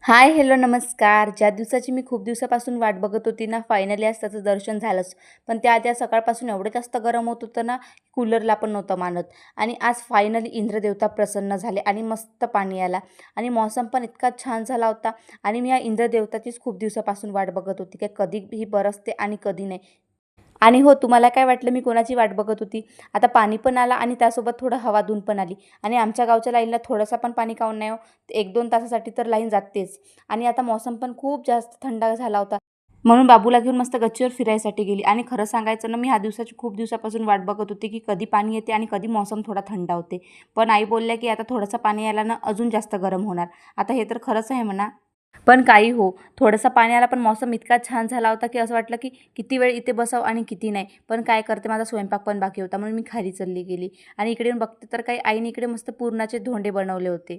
हाय, hello, नमस्कार. ज्या दिवसाची मी खूप दिवसापासून वाट बघत होती ना, फायनली आज त्याचं दर्शन झालंच. पण त्याआधी आज सकाळपासून एवढं जास्त गरम होत होतं ना, कूलरला पण नव्हतं मानत. आणि आज फायनली इंद्रदेवता प्रसन्न झाले आणि मस्त पाणी आला आणि मौसम पण इतका छान झाला होता. आणि मी या इंद्रदेवताचीच खूप दिवसापासून वाट बघत होती, की कधी ही बरसते आणि कधी नाही. आणि हो, तुम्हाला काय वाटलं मी कोणाची वाट बघत होती? आता पाणी पण आला आणि त्यासोबत थोडं हवा-धून पण आली आणि आमच्या गावच्या लाईनला थोडंसं पण पाणी काऊन नाही हो, 1-2 तासासाठी तर लाईन जातेच. आणि आता मौसम पण खूप जास्त थंड झाला होता. म्हणून बाबूला घेऊन मस्त गच्चीवर फिरायसाठी गेली आणि खरं सांगायचं ना, मी ह्या दिवसाची खूप दिवसापासून वाट बघत होते, की कधी पाणी येते आणि कधी मौसम थोडा थंड होते. पण आई बोलल्या, की आता थोडंसं पाणी आलं ना, अजून जास्त गरम होणार. आता हे तर खरंच आहे म्हणा. पण काही हो, थोडंसं पाणी आला पण मौसम इतका छान झाला होता, की असं वाटलं, की किती वेळ इथे बसावं आणि किती नाही. पण काय करते, माझा स्वयंपाक पण बाकी होता म्हणून मी खाली चालली गेली आणि इकडे येऊन बघते तर काही आईने इकडे मस्त पुरणाचे धोंडे बनवले होते.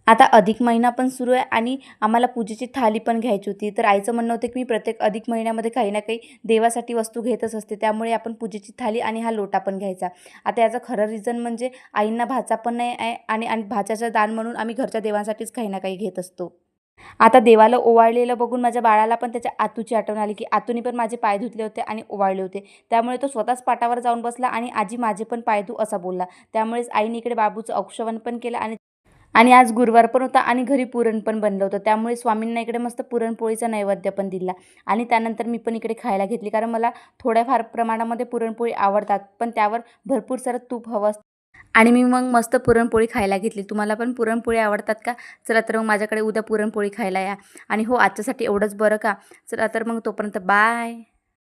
आता अधिक महिना पण सुरू आहे आणि आम्हाला पूजेची थाली पण घ्यायची होती. तर आईचं म्हणणं होतं, की मी प्रत्येक अधिक महिन्यामध्ये काही ना काही देवासाठी वस्तू घेतच असते. त्यामुळे आपण पूजेची थाली आणि हा लोटा पण घ्यायचा. आता याचं खरं रिझन म्हणजे आईंना भाचा पण नाही आहे आणि आणि भाच्याचं दान म्हणून आम्ही घरच्या देवांसाठीच काही ना काही घेत असतो. आता देवाला ओवाळलेलं बघून माझ्या बाळाला पण त्याच्या आतूची आठवण आली, की आतूनी पण माझे पाय धुतले होते आणि ओवाळले होते. त्यामुळे तो स्वतःच पाटावर जाऊन बसला आणि "आजी माझे पण पाय धु" असा बोलला. त्यामुळेच आईने इकडे बाबूचं औक्षवण पण केलं आणि आणि आज गुरुवार पण होता आणि घरी पुरण पण बनलं होतं. त्यामुळे स्वामींना इकडे मस्त पुरणपोळीचा नैवेद्य पण दिला आणि त्यानंतर मी पण इकडे खायला घेतली. कारण मला थोड्याफार प्रमाणामध्ये पुरणपोळी आवडतात, पण त्यावर भरपूर सारं तूप हवं असतं. आणि मी मग मस्त पुरणपोळी खायला घेतली. तुम्हाला पण पुरणपोळी आवडतात का? चला तर मग माझ्याकडे उद्या पुरणपोळी खायला या. आणि हो, आजच्यासाठी एवढंच बरं का. चला तर मग तोपर्यंत बाय.